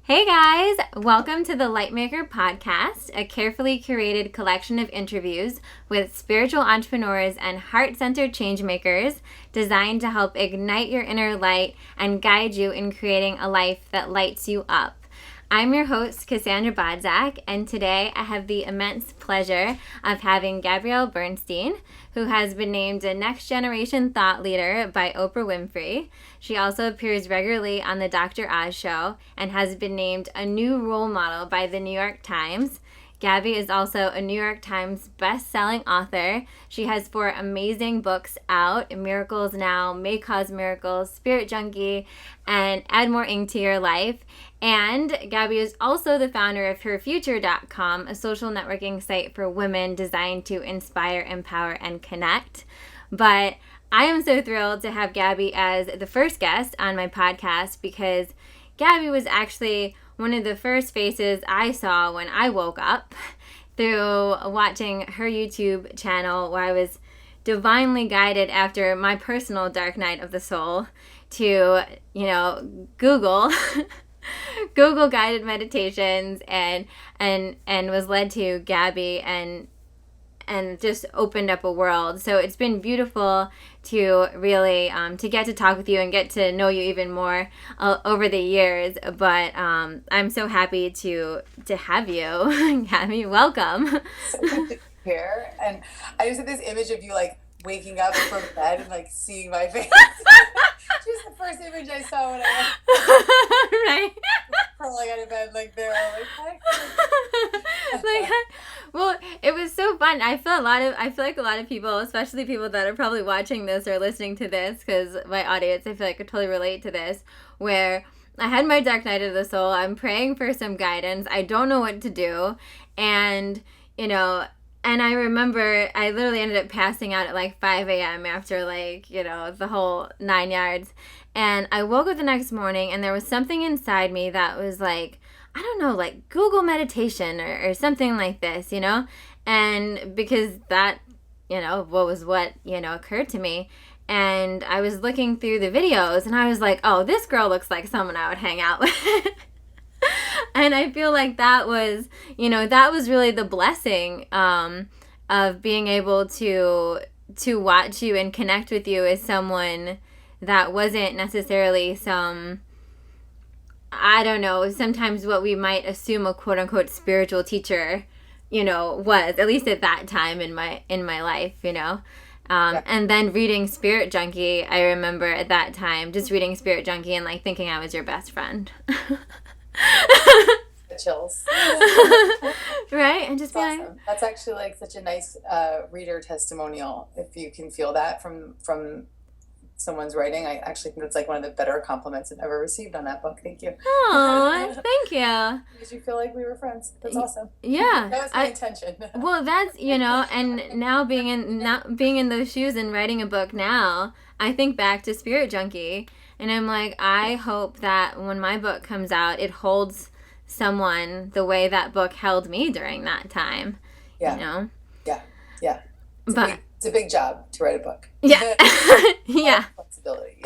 Hey guys, welcome to the LIGHTMAKER podcast, a carefully curated collection of interviews with spiritual entrepreneurs and heart-centered change makers designed to help ignite your inner light and guide you in creating a life that lights you up. I'm your host, Cassandra Bodzak, and today I have the immense pleasure of having Gabrielle Bernstein, who has been named a Next Generation Thought Leader by Oprah Winfrey. She also appears regularly on the Dr. Oz Show and has been named a new role model by the New York Times. Gabby is also a New York Times Best Selling Author. She has 4 amazing books out: Miracles Now, May Cause Miracles, Spirit Junkie, and Add More Ink to Your Life. And Gabby is also the founder of herfuture.com, a social networking site for women designed to inspire, empower, and connect. But I am so thrilled to have Gabby as the first guest on my podcast because Gabby was actually one of the first faces I saw when I woke up through watching her YouTube channel, where I was divinely guided after my personal dark night of the soul to, Google Google guided meditations and was led to Gabby and just opened up a world. So it's been beautiful to really to get to talk with you and get to know you even more over the years. But I'm so happy to have you. Gabby, welcome. So good to be here. And I just had this image of you like waking up from bed and like seeing my face. Just the first image I saw when I right. crawling out of bed, like there, like well, it was so fun. I feel like a lot of people, especially people that are probably watching this or listening to this, because my audience, I feel like could totally relate to this, where I had my dark night of the soul. I'm praying for some guidance. I don't know what to do, and and I remember I literally ended up passing out at like 5 a.m. after the whole 9 yards. And I woke up the next morning and there was something inside me that was like, I don't know, like Google meditation or something like this, And because that, what occurred to me. And I was looking through the videos and I was like, oh, this girl looks like someone I would hang out with. And I feel like that was really the blessing of being able to watch you and connect with you as someone that wasn't necessarily some, I don't know, sometimes what we might assume a quote unquote spiritual teacher, was, at least at that time in my life, Yeah. And then reading Spirit Junkie, I remember at that time just reading Spirit Junkie and like thinking I was your best friend. The chills. Right? And just That's awesome. That's actually like such a nice reader testimonial, if you can feel that from someone's writing. I actually think that's like one of the better compliments I've ever received on that book. Thank you. Oh, thank you. Because you feel like we were friends. That's awesome. Yeah. That was my intention. Well, that's, and now being in those shoes and writing a book now, I think back to Spirit Junkie and I'm like, I hope that when my book comes out, it holds someone the way that book held me during that time. Yeah. Yeah. But it's a big job to write a book. Yeah. Yeah. Responsibility.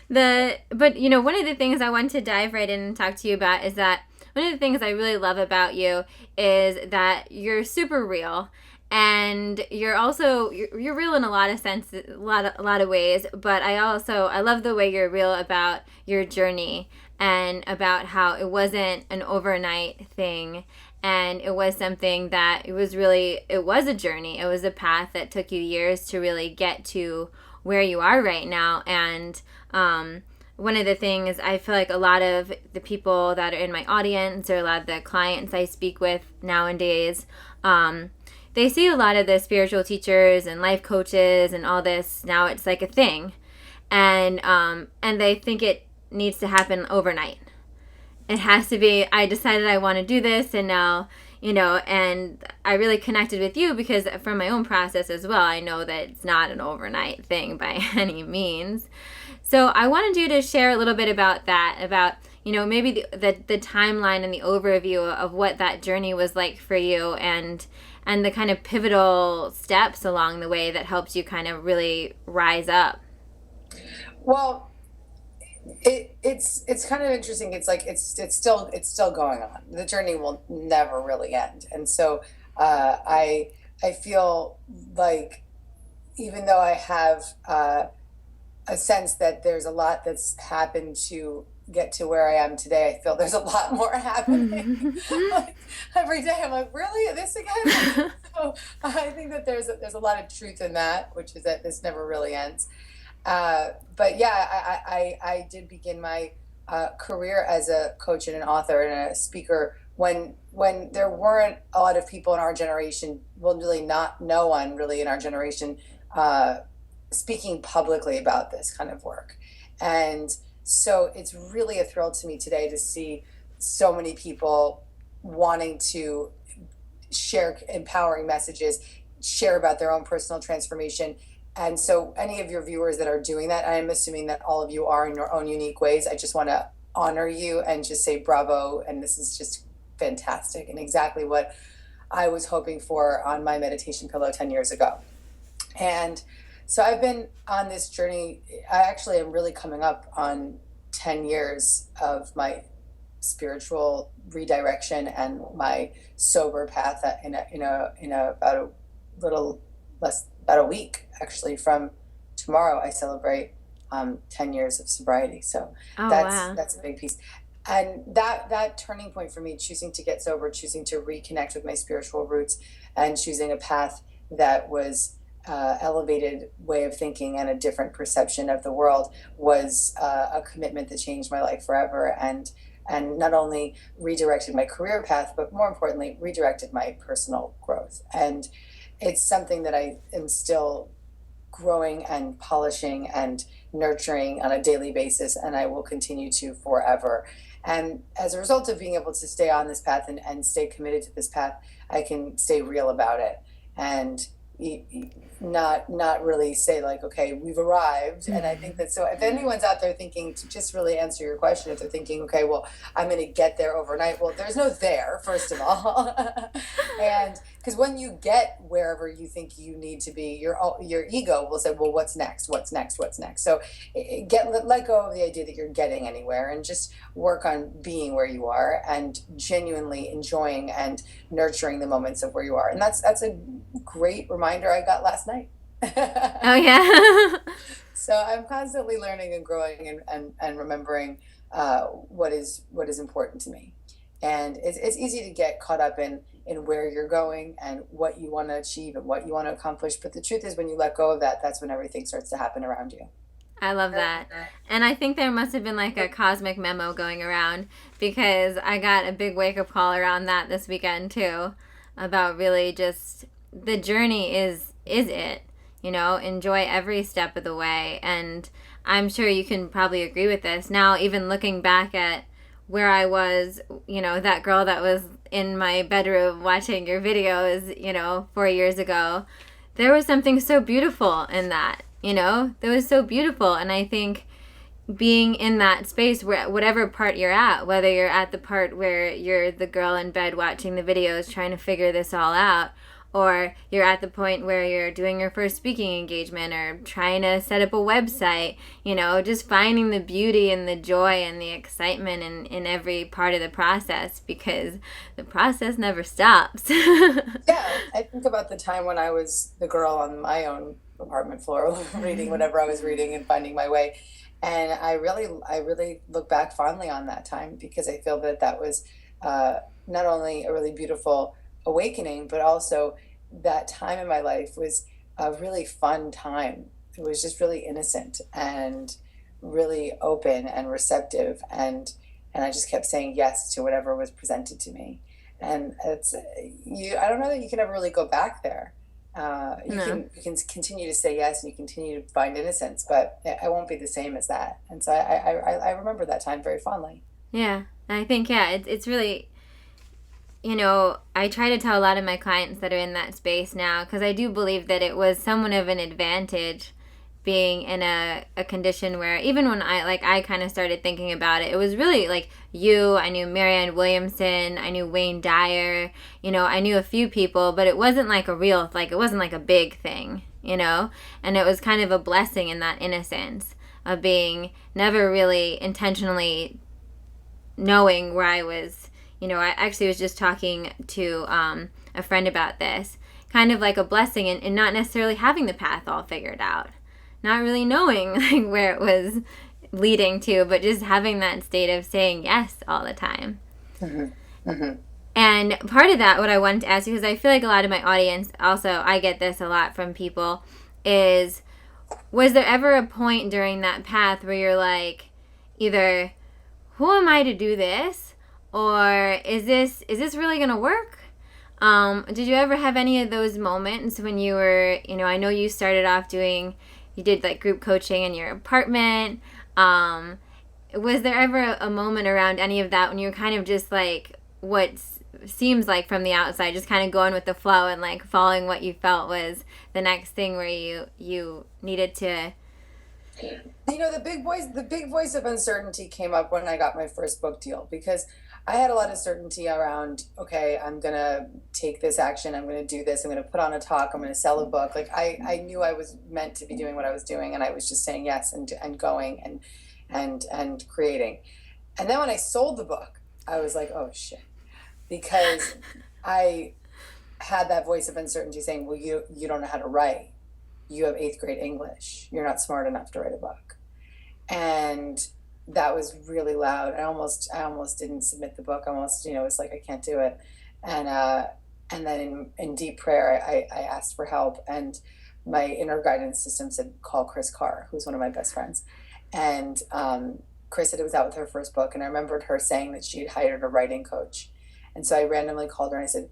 But one of the things I want to dive right in and talk to you about is that one of the things I really love about you is that you're super real, and you're also you're real in a lot of senses, a lot of ways. But I love the way you're real about your journey and about how it wasn't an overnight thing. And it was something that it was a journey. It was a path that took you years to really get to where you are right now. And one of the things I feel like a lot of the people that are in my audience or a lot of the clients I speak with nowadays, they see a lot of the spiritual teachers and life coaches and all this. Now it's like a thing. And they think it needs to happen overnight. It has to be, I decided I want to do this, and now, and I really connected with you because from my own process as well, I know that it's not an overnight thing by any means. So I wanted you to share a little bit about that, about, maybe the timeline and the overview of what that journey was like for you and the kind of pivotal steps along the way that helped you kind of really rise up. Well, It's kind of interesting. It's like it's still going on. The journey will never really end. And so I feel like, even though I have a sense that there's a lot that's happened to get to where I am today, I feel there's a lot more happening. Like, every day I'm like, really, this again? So I think that there's a lot of truth in that, which is that this never really ends. But yeah, I did begin my career as a coach and an author and a speaker when there weren't a lot of people in our generation, well, really not no one really in our generation, speaking publicly about this kind of work. And so it's really a thrill to me today to see so many people wanting to share empowering messages, share about their own personal transformation. And so any of your viewers that are doing that, I'm assuming that all of you are in your own unique ways, I just want to honor you and just say bravo. And this is just fantastic and exactly what I was hoping for on my meditation pillow 10 years ago. And so I've been on this journey. I actually am really coming up on 10 years of my spiritual redirection and my sober path in about a little less, about a week actually. From tomorrow I celebrate 10 years of sobriety. So that's a big piece. And that turning point for me, choosing to get sober, choosing to reconnect with my spiritual roots, and choosing a path that was elevated way of thinking and a different perception of the world, was a commitment that changed my life forever, and not only redirected my career path, but more importantly, redirected my personal growth. And it's something that I am still growing and polishing and nurturing on a daily basis, and I will continue to forever. And as a result of being able to stay on this path and stay committed to this path, I can stay real about it and not really say like, okay, we've arrived. And I think that, so if anyone's out there thinking, to just really answer your question, if they're thinking, okay, well, I'm going to get there overnight, well, there's no there, first of all. And because when you get wherever you think you need to be, your ego will say, well, what's next? So let go of the idea that you're getting anywhere, and just work on being where you are and genuinely enjoying and nurturing the moments of where you are. And that's a great reminder I got last night. Oh yeah. So I'm constantly learning and growing and remembering what is important to me. And it's easy to get caught up in where you're going and what you want to achieve and what you want to accomplish. But the truth is, when you let go of that, that's when everything starts to happen around you. I love that. And I think there must have been like a cosmic memo going around, because I got a big wake-up call around that this weekend too, about really just the journey is it, enjoy every step of the way. And I'm sure you can probably agree with this. Now, even looking back at where I was, that girl that was in my bedroom watching your videos, 4 years ago, there was something so beautiful in that, there was so beautiful. And I think being in that space, where whatever part you're at, whether you're at the part where you're the girl in bed watching the videos trying to figure this all out, or you're at the point where you're doing your first speaking engagement or trying to set up a website, just finding the beauty and the joy and the excitement in every part of the process, because the process never stops. Yeah, I think about the time when I was the girl on my own apartment floor reading whatever I was reading and finding my way. And I really look back fondly on that time, because I feel that was not only a really beautiful awakening, but also that time in my life was a really fun time. It was just really innocent and really open and receptive, and I just kept saying yes to whatever was presented to me. And I don't know that you can ever really go back there. You can continue to say yes, and you continue to find innocence, but it won't be the same as that. And so I remember that time very fondly. Yeah, I think it's really, I try to tell a lot of my clients that are in that space now, because I do believe that it was somewhat of an advantage being in a condition where, even when I kind of started thinking about it, it was really like I knew Marianne Williamson, I knew Wayne Dyer, I knew a few people, but it wasn't like it wasn't like a big thing, and it was kind of a blessing in that innocence of being never really intentionally knowing where I was. I actually was just talking to a friend about this, kind of like a blessing in not necessarily having the path all figured out, not really knowing like where it was leading to, but just having that state of saying yes all the time. Mm-hmm. Mm-hmm. And part of that, what I wanted to ask you, because I feel like a lot of my audience, also I get this a lot from people, is was there ever a point during that path where you're like, either who am I to do this, or is this really gonna work? Did you ever have any of those moments when you were, I know you started off you did like group coaching in your apartment. Was there ever a moment around any of that when you were kind of just like, what seems like from the outside, just kind of going with the flow and like following what you felt was the next thing where you needed to? The big voice of uncertainty came up when I got my first book deal, because I had a lot of certainty around, okay, I'm going to take this action. I'm going to do this. I'm going to put on a talk. I'm going to sell a book. Like I knew I was meant to be doing what I was doing, and I was just saying yes and going and creating. And then when I sold the book, I was like, oh shit, because I had that voice of uncertainty saying, well, you don't know how to write. You have 8th grade English. You're not smart enough to write a book. And that was really loud. I almost didn't submit the book. It's like, I can't do it. And then in deep prayer, I asked for help, and my inner guidance system said, call Chris Carr, who's one of my best friends. And Chris said it was out with her first book. And I remembered her saying that she had hired a writing coach. And so I randomly called her and I said,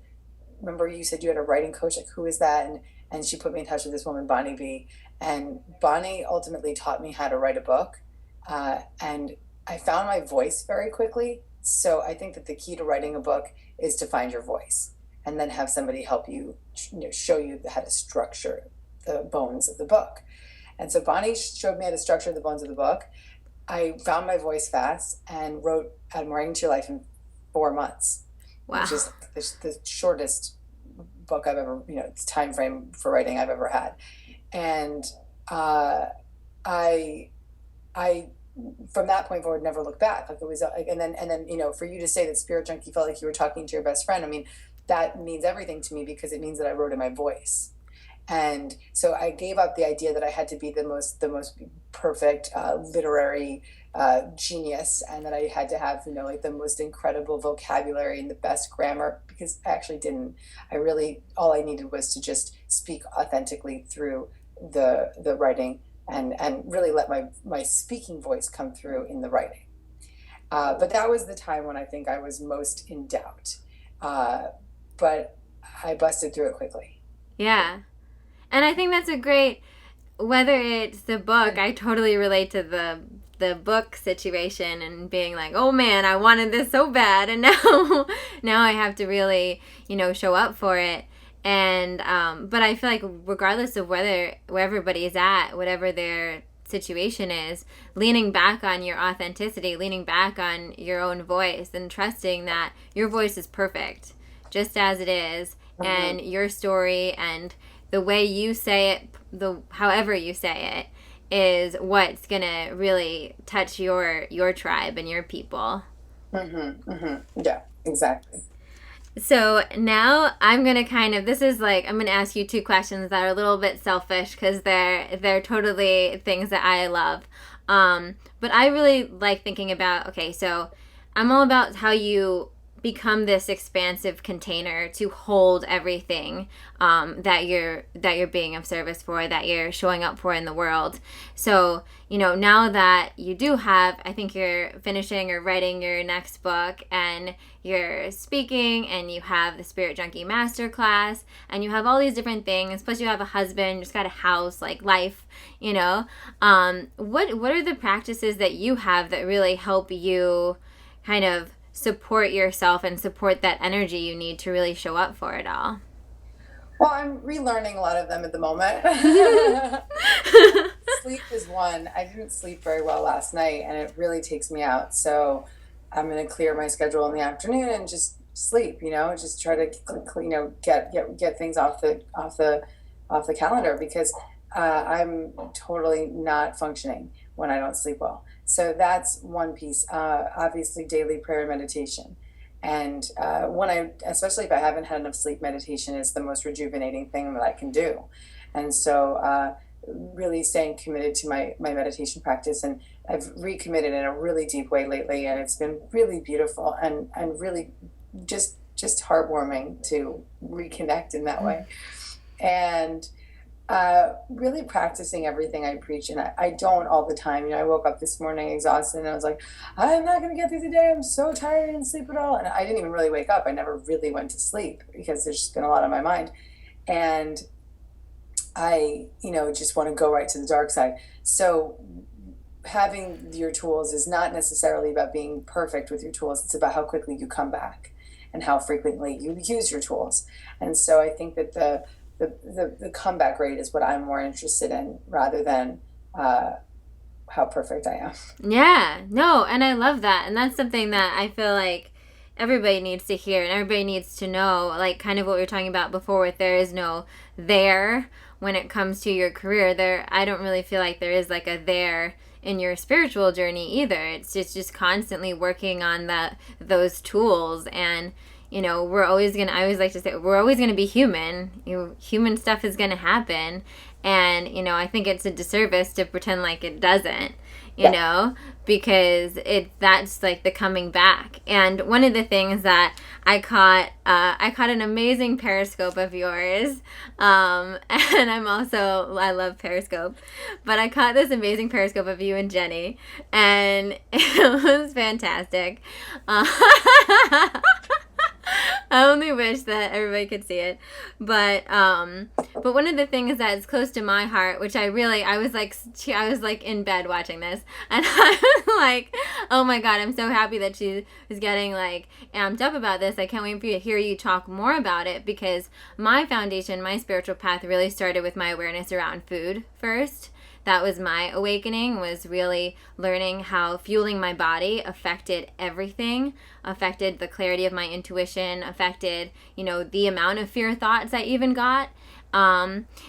remember you said you had a writing coach? Like, who is that? And she put me in touch with this woman, Bonnie B. And Bonnie ultimately taught me how to write a book. And I found my voice very quickly. So I think that the key to writing a book is to find your voice and then have somebody help you, show you how to structure the bones of the book. And so Bonnie showed me how to structure the bones of the book. I found my voice fast and wrote I'm Writing to Your Life in 4 months, Wow. Which is the shortest book I've ever, time frame for writing I've ever had. And I from that point forward never looked back. Like it was like, and then for you to say that Spirit Junkie felt like you were talking to your best friend, I mean, that means everything to me, because it means that I wrote in my voice. And so I gave up the idea that I had to be the most perfect literary genius, and that I had to have like the most incredible vocabulary and the best grammar, because I actually didn't. All I needed was to just speak authentically through the writing, and really let my speaking voice come through in the writing. But that was the time when I think I was most in doubt. But I busted through it quickly. Yeah. And I think that's a great, whether it's the book, I totally relate to the book situation and being like, oh man, I wanted this so bad, and now I have to really, show up for it. And but I feel like regardless of where everybody is at, whatever their situation is, leaning back on your authenticity, leaning back on your own voice, and trusting that your voice is perfect just as it is, and your story and the way you say it, however you say it, is what's gonna really touch your tribe and your people. Yeah, exactly. So now I'm gonna I'm gonna ask you 2 questions that are a little bit selfish, because they're totally things that I love. But I really like thinking about, okay, so I'm all about how you become this expansive container to hold everything that you're being of service for, that you're showing up for in the world. So now that you do have, I think you're finishing or writing your next book, and you're speaking, and you have the Spirit Junkie Master Class, and you have all these different things, plus you have a husband, you just got a house, like life, what are the practices that you have that really help you kind of support yourself and support that energy you need to really show up for it all? Well, I'm relearning a lot of them at the moment. Sleep is one. I didn't sleep very well last night, and it really takes me out. So I'm going to clear my schedule in the afternoon and just sleep. Just try to get things off the calendar, because I'm totally not functioning when I don't sleep well. So that's one piece. Obviously, daily prayer and meditation. And especially if I haven't had enough sleep, meditation is the most rejuvenating thing that I can do. And so really staying committed to my meditation practice. And I've recommitted in a really deep way lately. And it's been really beautiful and really just heartwarming to reconnect in that way. And really practicing everything I preach. And I don't all the time. I woke up this morning exhausted and I was like, I'm not going to get through the day. I'm so tired. I didn't sleep at all. And I didn't even really wake up. I never really went to sleep because there's just been a lot on my mind. And I, just want to go right to the dark side. So having your tools is not necessarily about being perfect with your tools. It's about how quickly you come back and how frequently you use your tools. And so I think that the comeback rate is what I'm more interested in rather than how perfect I am. Yeah, no, and I love that. And that's something that I feel like everybody needs to hear and everybody needs to know, like kind of what we were talking about before with there is no there when it comes to your career. I don't really feel like there is like a there in your spiritual journey either. It's just constantly working on those tools. And I always like to say, we're always going to be human. Human stuff is going to happen. And, I think it's a disservice to pretend like it doesn't, because that's like the coming back. And one of the things that I caught an amazing Periscope of yours. And I love Periscope, but I caught this amazing Periscope of you and Jenny, and it was fantastic. I only wish that everybody could see it, but one of the things that is close to my heart, which I was like in bed watching this, and I was like, oh my God, I'm so happy that she was getting like amped up about this. I can't wait for you to hear you talk more about it, because my foundation, my spiritual path really started with my awareness around food first. That was my awakening, was really learning how fueling my body affected everything, affected the clarity of my intuition, affected, the amount of fear thoughts I even got.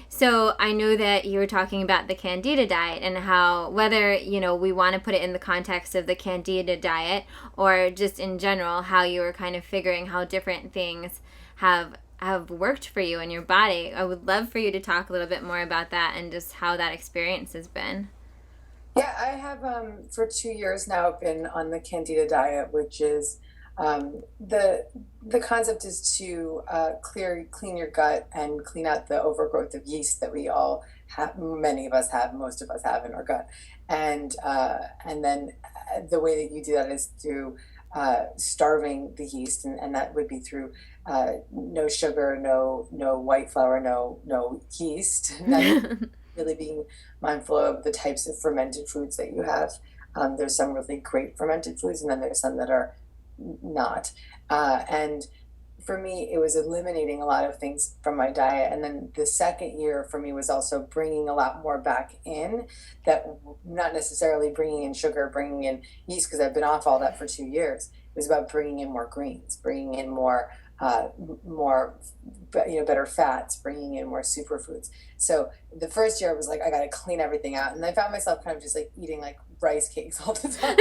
So I know that you were talking about the Candida diet and how whether, we want to put it in the context of the Candida diet or just in general, how you were kind of figuring how different things have worked for you in your body. I would love for you to talk a little bit more about that and just how that experience has been. Yeah, I have for 2 years now been on the Candida diet, which is the concept is to clean your gut and clean out the overgrowth of yeast that we all have, many of us have, most of us have in our gut, and then the way that you do that is through starving the yeast, and that would be through no sugar, no white flour, no yeast. Really being mindful of the types of fermented foods that you have. There's some really great fermented foods, and then there's some that are not. And for me, it was eliminating a lot of things from my diet. And then the second year for me was also bringing a lot more back in, that not necessarily bringing in sugar, bringing in yeast, because I've been off all that for 2 years. It was about bringing in more greens, bringing in more better fats, bringing in more superfoods. So the first year I was like, I got to clean everything out. And I found myself kind of just like eating like rice cakes all the time.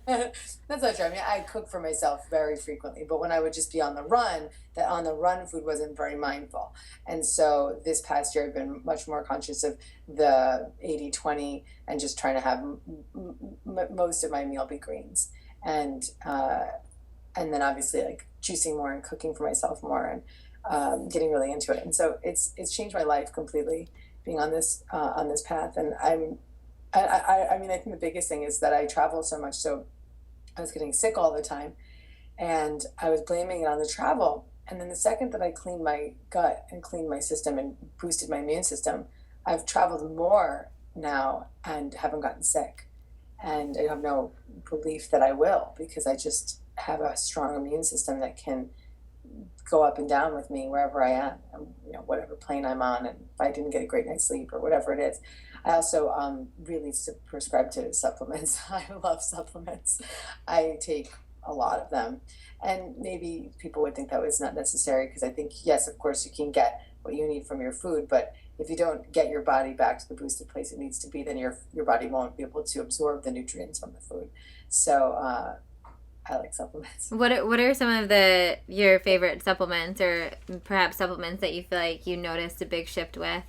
That's not true. I mean, I cook for myself very frequently, but when I would just be on the run, that on the run food wasn't very mindful. And so this past year I've been much more conscious of the 80-20 and just trying to have most of my meal be greens. And then obviously like juicing more and cooking for myself more and getting really into it. And so it's changed my life completely being on this path. And I mean, I think the biggest thing is that I travel so much. So I was getting sick all the time and I was blaming it on the travel. And then the second that I cleaned my gut and cleaned my system and boosted my immune system, I've traveled more now and haven't gotten sick. And I have no belief that I will, because I just have a strong immune system that can go up and down with me wherever I am, whatever plane I'm on, and if I didn't get a great night's sleep or whatever it is. I also really prescribe to supplements. I love supplements. I take a lot of them, and maybe people would think that was not necessary, because I think, yes, of course you can get what you need from your food, but if you don't get your body back to the boosted place it needs to be, then your body won't be able to absorb the nutrients from the food. So I like supplements. What are some of your favorite supplements, or perhaps supplements that you feel like you noticed a big shift with?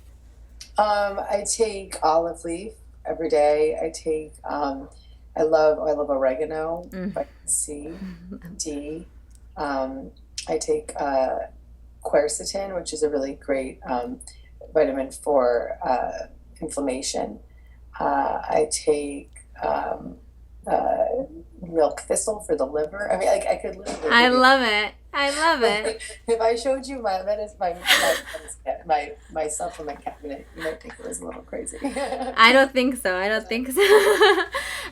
I take olive leaf every day. I take I love oregano, vitamin C, D. I take quercetin, which is a really great vitamin for inflammation. I take milk thistle for the liver. I mean, like I could literally. I love it. I love it. If I showed you my supplement cabinet, you might think it was a little crazy. I don't think so.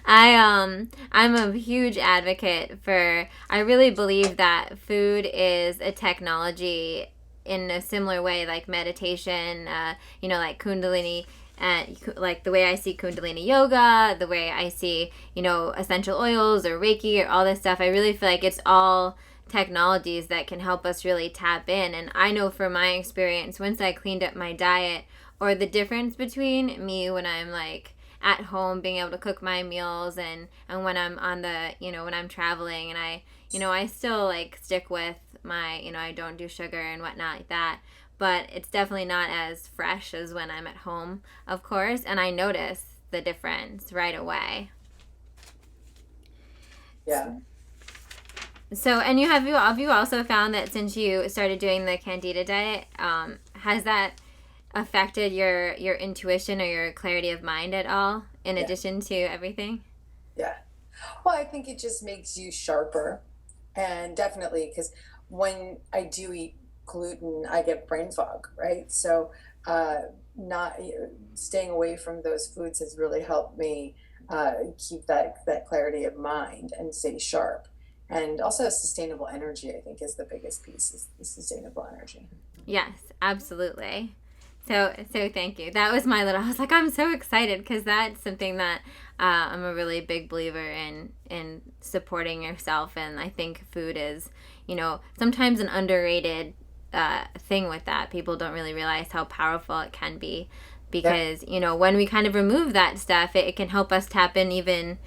I'm a huge advocate for. I really believe that food is a technology in a similar way, like meditation. Like Kundalini. And like the way I see Kundalini yoga, the way I see, essential oils or Reiki or all this stuff, I really feel like it's all technologies that can help us really tap in. And I know from my experience, once I cleaned up my diet, or the difference between me when I'm like at home being able to cook my meals and when I'm on the, when I'm traveling, and I still like stick with my, I don't do sugar and whatnot like that. But it's definitely not as fresh as when I'm at home, of course, and I notice the difference right away. Yeah. So, and have you also found that since you started doing the Candida diet, has that affected your intuition or your clarity of mind at all, in addition to everything? Yeah. Well, I think it just makes you sharper, and definitely because when I do eat gluten, I get brain fog, right? So not staying away from those foods has really helped me keep that clarity of mind and stay sharp. And also sustainable energy, I think, is the biggest piece, is the sustainable energy. Yes, absolutely. So thank you. That was I was like, I'm so excited, because that's something that I'm a really big believer in supporting yourself. And I think food is, sometimes an underrated thing with that. People don't really realize how powerful it can be, because when we kind of remove that stuff, it can help us tap in even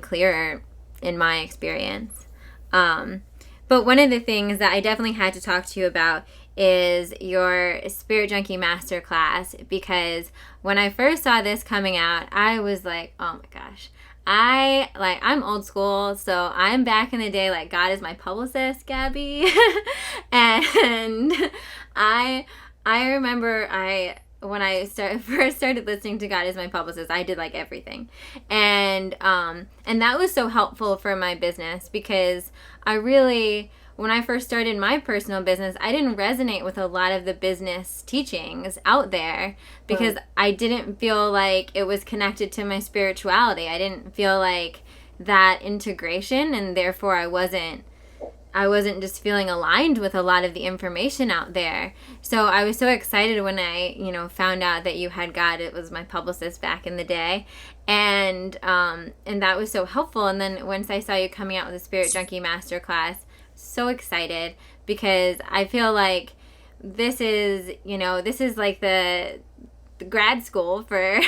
clearer, in my experience. But one of the things that I definitely had to talk to you about is your Spirit Junkie Master Class, because when I first saw this coming out, I was like, oh my gosh. I'm old school, so I'm back in the day, like, God is my publicist, Gabby. And I remember when I first started listening to God is my publicist, I did like everything. And that was so helpful for my business, because when I first started my personal business, I didn't resonate with a lot of the business teachings out there, because I didn't feel like it was connected to my spirituality. I didn't feel like that integration, and therefore I wasn't just feeling aligned with a lot of the information out there. So I was so excited when I, found out that you had God. It was my publicist back in the day. And that was so helpful. And then once I saw you coming out with the Spirit Junkie Master Class, so excited, because I feel like this is like the grad school for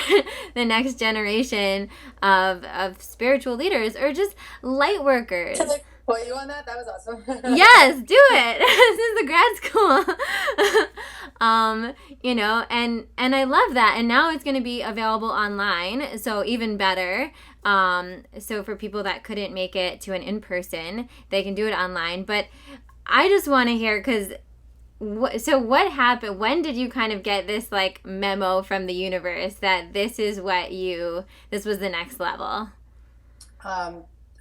the next generation of spiritual leaders, or just light workers. Can I quote you on that? That was awesome. Yes, do it. This is the grad school. And I love that. And now it's going to be available online, so even better. So for people that couldn't make it to an in-person, they can do it online. But I just want to hear, because what happened? When did you kind of get this like memo from the universe that this was the next level?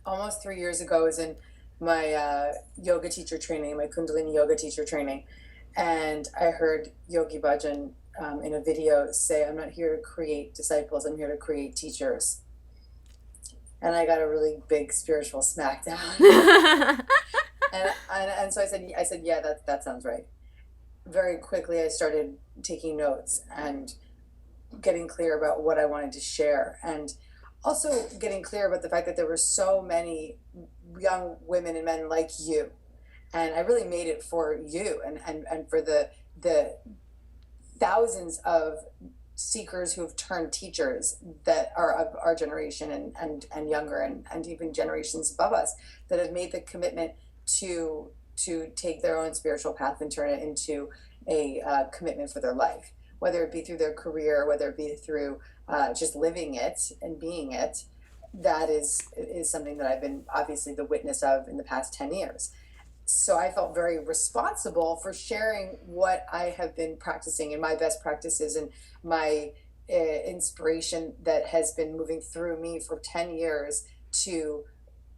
Almost 3 years ago, I was in my yoga teacher training, my Kundalini yoga teacher training, and I heard Yogi Bhajan in a video say, "I'm not here to create disciples, I'm here to create teachers." And I got a really big spiritual smackdown. and so I said, yeah, that sounds right. Very quickly, I started taking notes and getting clear about what I wanted to share, and also getting clear about the fact that there were so many young women and men like you, and I really made it for you and for the thousands of seekers who have turned teachers that are of our generation and younger and even generations above us that have made the commitment to take their own spiritual path and turn it into a commitment for their life, whether it be through their career, whether it be through just living it and being it. That is something that I've been obviously the witness of in the past 10 years. So I felt very responsible for sharing what I have been practicing and my best practices and my inspiration that has been moving through me for 10 years to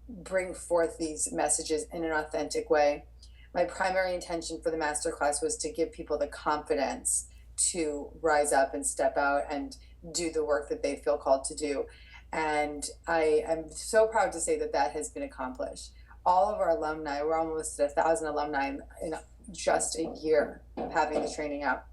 bring forth these messages in an authentic way. My primary intention for the masterclass was to give people the confidence to rise up and step out and do the work that they feel called to do. And I am so proud to say that that has been accomplished. All of our alumni, we're almost at 1,000 alumni in just a year of having the training out.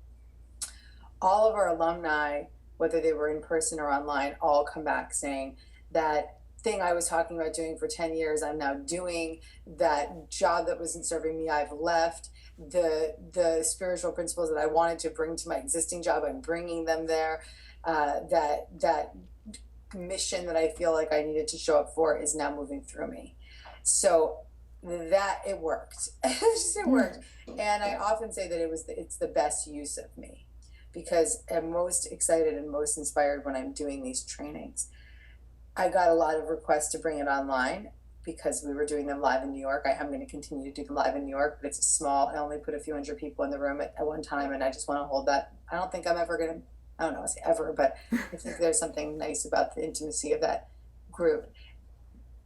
All of our alumni, whether they were in person or online, all come back saying that thing I was talking about doing for 10 years, I'm now doing. That job that wasn't serving me, I've left. The spiritual principles that I wanted to bring to my existing job, I'm bringing them there. That mission that I feel like I needed to show up for is now moving through me. So that it worked. It worked. And I often say that it's the best use of me, because I'm most excited and most inspired when I'm doing these trainings. I got a lot of requests to bring it online because we were doing them live in New York. I'm going to continue to do them live in New York, but it's small. I only put a few hundred people in the room at one time, and I just want to hold that. I don't think I'm ever going to, I don't know, I say ever, but I think there's something nice about the intimacy of that group.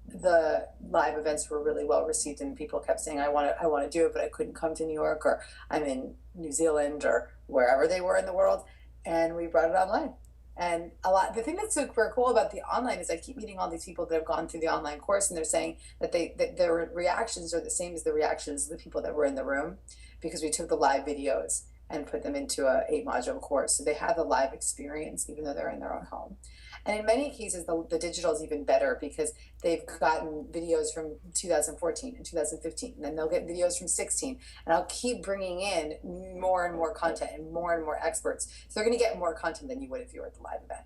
The live events were really well received, and people kept saying, I want to do it, but I couldn't come to New York, or I'm in New Zealand, or wherever they were in the world. And we brought it online. And the thing that's super cool about the online is I keep meeting all these people that have gone through the online course, and they're saying that their reactions are the same as the reactions of the people that were in the room, because we took the live videos and put them into a 8-module course. So they have the live experience, even though they're in their own home. And in many cases, the digital is even better, because they've gotten videos from 2014 and 2015, and then they'll get videos from 16. And I'll keep bringing in more and more content and more experts. So they're going to get more content than you would if you were at the live event.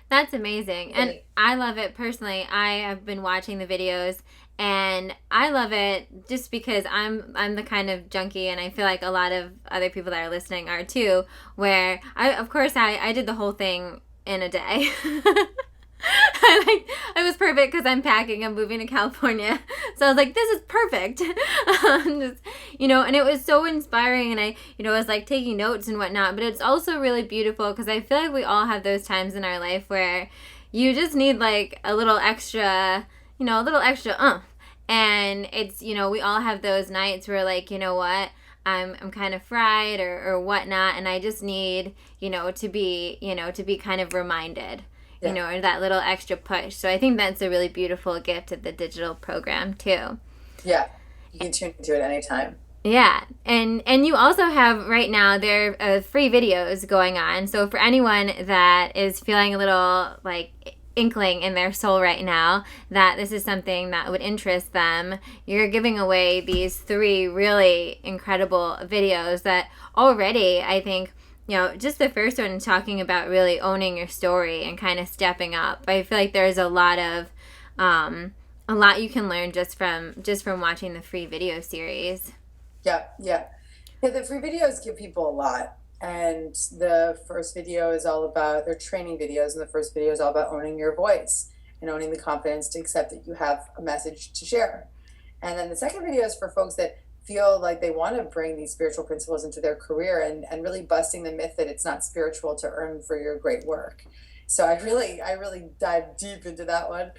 That's amazing. And I love it personally. I have been watching the videos, and I love it just because I'm the kind of junkie, and I feel like a lot of other people that are listening are too, where I did the whole thing in a day. I was perfect because I'm packing. I'm moving to California, so I was like, "This is perfect." And it was so inspiring, and I was like taking notes and whatnot. But it's also really beautiful because I feel like we all have those times in our life where you just need like a little extra, and it's we all have those nights where like what. I'm kind of fried or whatnot, and I just need, to be kind of reminded, or that little extra push. So I think that's a really beautiful gift of the digital program too. Yeah, you can tune into it anytime. Yeah, and you also have right now there are free videos going on. So for anyone that is feeling a little like inkling in their soul right now that this is something that would interest them, you're giving away these 3 really incredible videos that already, I think, just the first one talking about really owning your story and kind of stepping up. I feel like there's a lot you can learn just from watching the free video series. Yeah, the free videos give people a lot. And the first video is all about, they're training videos, and the first video is all about owning your voice and owning the confidence to accept that you have a message to share. And then the second video is for folks that feel like they want to bring these spiritual principles into their career and really busting the myth that it's not spiritual to earn for your great work. So I really dive deep into that one.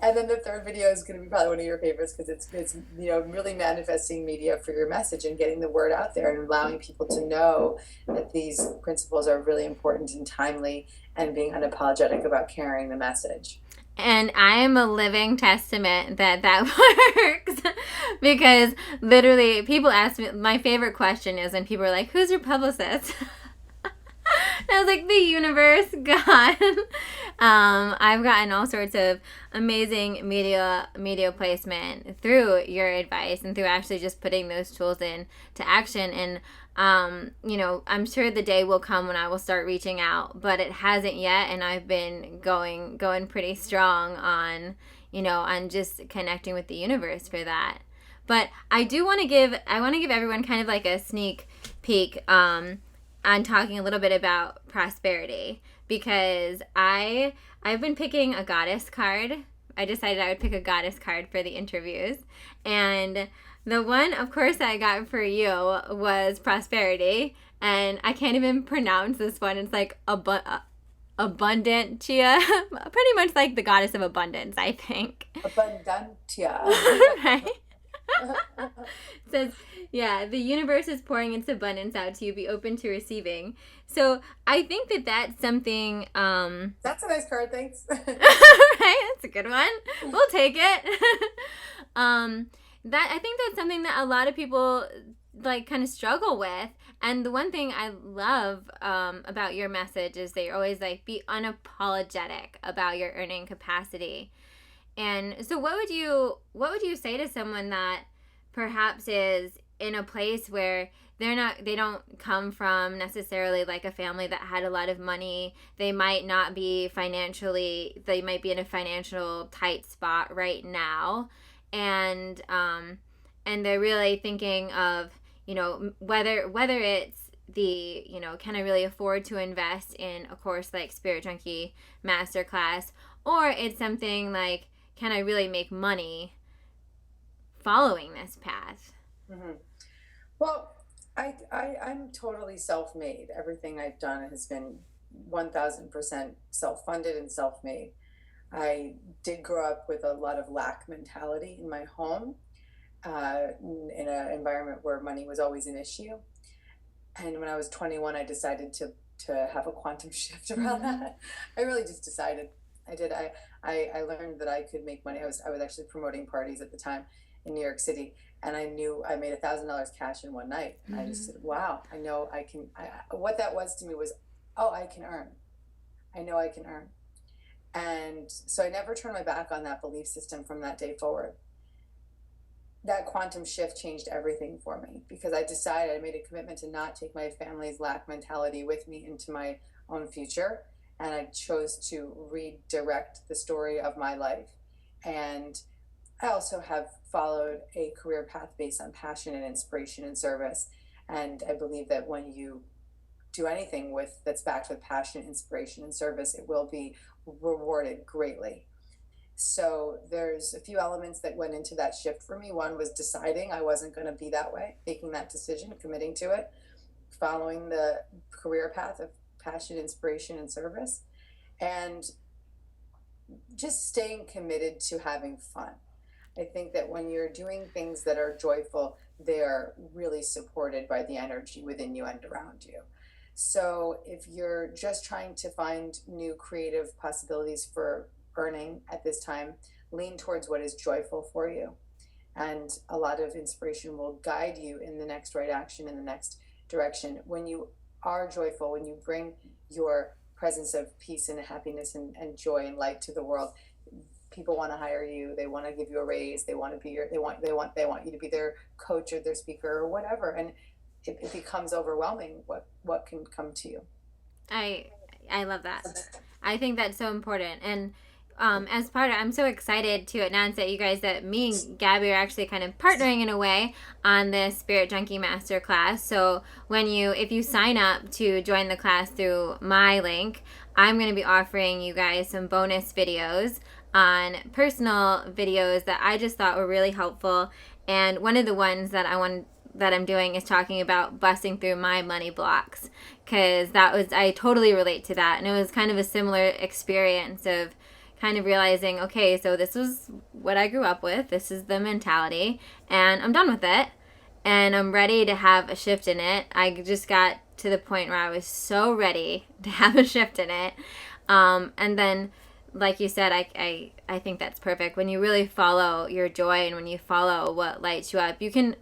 And then the third video is going to be probably one of your favorites, because it's really manifesting media for your message and getting the word out there and allowing people to know that these principles are really important and timely, and being unapologetic about carrying the message. And I am a living testament that works, because literally people ask me, my favorite question is when people are like, "Who's your publicist?" And I was like, the universe, God. I've gotten all sorts of amazing media placement through your advice and through actually just putting those tools in to action. And I'm sure the day will come when I will start reaching out, but it hasn't yet. And I've been going pretty strong on just connecting with the universe for that. But I want to give everyone kind of like a sneak peek on talking a little bit about prosperity, because I've been picking a goddess card. I decided I would pick a goddess card for the interviews, and the one, of course, I got for you was prosperity, and I can't even pronounce this one. It's like abundantia, pretty much like the goddess of abundance, I think. Abundantia. Right? It says, yeah, the universe is pouring its abundance out to you. Be open to receiving. So I think that's something. That's a nice card, thanks. Right? That's a good one. We'll take it. I think that's something that a lot of people like kind of struggle with. And the one thing I love about your message is that you're always like, be unapologetic about your earning capacity. And so what would you say to someone that perhaps is in a place where they don't come from necessarily like a family that had a lot of money? They might not be they might be in a financial tight spot right now. And they're really thinking of, whether it's the, can I really afford to invest in a course like Spirit Junkie Master Class, or it's something like, can I really make money following this path? Mm-hmm. Well, I'm totally self-made. Everything I've done has been 1,000% self-funded and self-made. I did grow up with a lot of lack mentality in my home, in an environment where money was always an issue. And when I was 21, I decided to have a quantum shift around that. I really just decided. I did. I learned that I could make money. I was actually promoting parties at the time in New York City, and I knew I made $1,000 cash in one night. Mm-hmm. I just said, wow, I know I can. What that was to me was, oh, I can earn. I know I can earn. And so I never turned my back on that belief system from that day forward. That quantum shift changed everything for me, because I decided, I made a commitment to not take my family's lack mentality with me into my own future. And I chose to redirect the story of my life. And I also have followed a career path based on passion and inspiration and service. And I believe that when you do anything that's backed with passion, inspiration, and service, it will be rewarded greatly. So there's a few elements that went into that shift for me. One was deciding I wasn't going to be that way, making that decision, committing to it, following the career path of passion, inspiration, and service, and just staying committed to having fun. I think that when you're doing things that are joyful, they are really supported by the energy within you and around you. So if you're just trying to find new creative possibilities for earning at this time, lean towards what is joyful for you. And a lot of inspiration will guide you in the next right action, in the next direction. When you are joyful, when you bring your presence of peace and happiness and joy and light to the world, people want to hire you. They want to give you a raise. They want to be they want you to be their coach or their speaker or whatever. And it becomes overwhelming what can come to you. I love that. I think that's so important. And as part of, I'm so excited to announce that me and Gabby are actually kind of partnering in a way on this Spirit Junkie Master Class. So if you sign up to join the class through my link, I'm going to be offering you guys some bonus videos on personal videos that I just thought were really helpful. And one of the ones that I'm doing is talking about busting through my money blocks, because I totally relate to that. And it was kind of a similar experience of kind of realizing, okay, so this was what I grew up with. This is the mentality, and I'm done with it, and I'm ready to have a shift in it. I just got to the point where I was so ready to have a shift in it. And then, like you said, I think that's perfect. When you really follow your joy and when you follow what lights you up, you can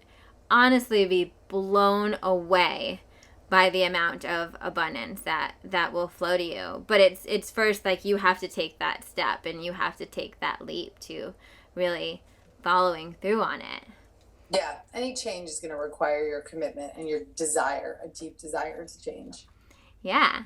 honestly be blown away by the amount of abundance that will flow to you. But it's first, like, you have to take that step and you have to take that leap to really following through on it. Yeah, any change is going to require your commitment and your desire, a deep desire to change. Yeah.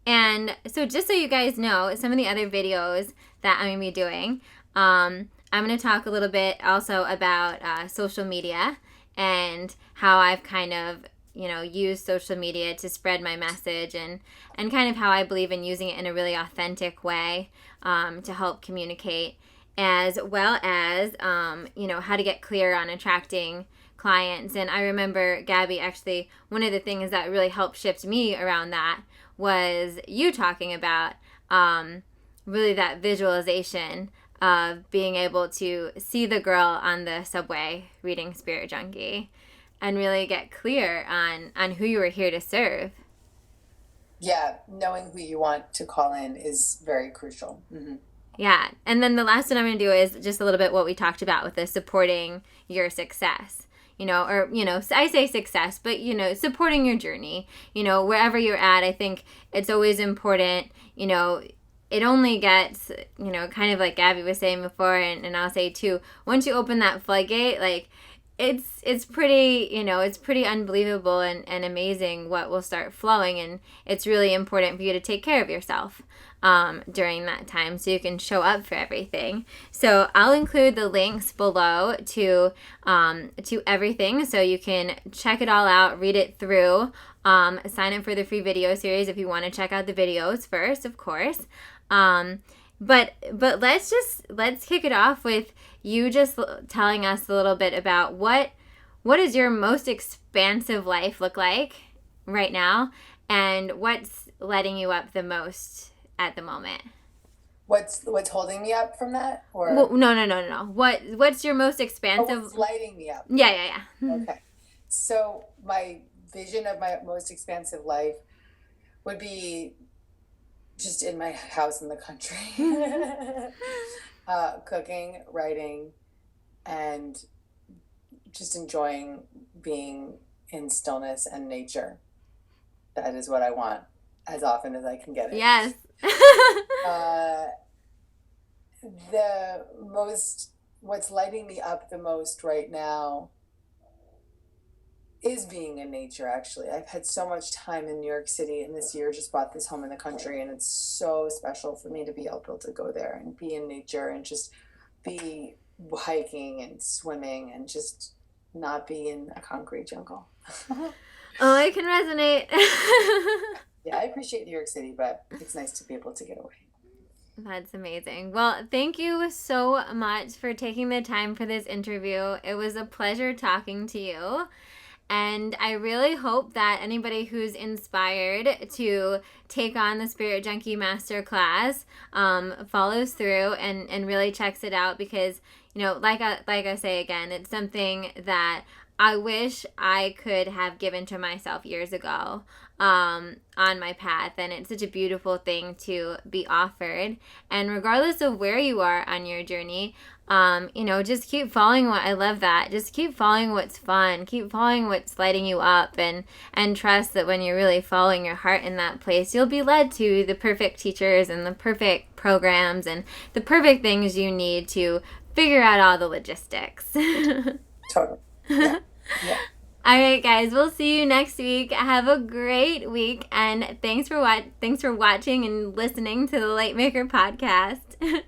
And so just so you guys know, some of the other videos that I'm going to be doing, I'm going to talk a little bit also about social media and how I've kind of, used social media to spread my message and kind of how I believe in using it in a really authentic way to help communicate, as well as, how to get clear on attracting clients. And I remember, Gabby, actually, one of the things that really helped shift me around that was you talking about really that visualization of being able to see the girl on the subway reading Spirit Junkie and really get clear on who you were here to serve. Yeah, knowing who you want to call in is very crucial. Mm-hmm. Yeah, and then the last one I'm going to do is just a little bit what we talked about with the supporting your success. I say success, but, supporting your journey, wherever you're at. I think it's always important, it only gets, kind of like Gabby was saying before, and I'll say too, once you open that floodgate, like, it's pretty, it's pretty unbelievable and amazing what will start flowing, and it's really important for you to take care of yourself during that time so you can show up for everything. So I'll include the links below to everything so you can check it all out, read it through, sign up for the free video series if you want to check out the videos first, of course. But let's kick it off with you just telling us a little bit about what does your most expansive life look like right now, and what's letting you up the most at the moment. What's holding me up from that? Or well, no. What's your most expansive? What's lighting me up? Yeah. Okay. So my vision of my most expansive life would be just in my house in the country, cooking, writing, and just enjoying being in stillness and nature. That is what I want as often as I can get it. Yes. What's lighting me up the most right now is being in nature, actually. I've had so much time in New York City, and this year just bought this home in the country, and it's so special for me to be able to go there and be in nature and just be hiking and swimming and just not be in a concrete jungle. Oh, I can resonate. Yeah, I appreciate New York City, but it's nice to be able to get away. That's amazing. Well, thank you so much for taking the time for this interview. It was a pleasure talking to you. And I really hope that anybody who's inspired to take on the Spirit Junkie Master Class follows through and really checks it out, because, like I say again, it's something that I wish I could have given to myself years ago on my path. And it's such a beautiful thing to be offered. And regardless of where you are on your journey, just keep following I love that. Just keep following what's fun. Keep following what's lighting you up, and trust that when you're really following your heart in that place, you'll be led to the perfect teachers and the perfect programs and the perfect things you need to figure out all the logistics. Totally. Yeah. Yeah. All right, guys, we'll see you next week. Have a great week, and thanks for watching and listening to the LIGHTMAKER podcast.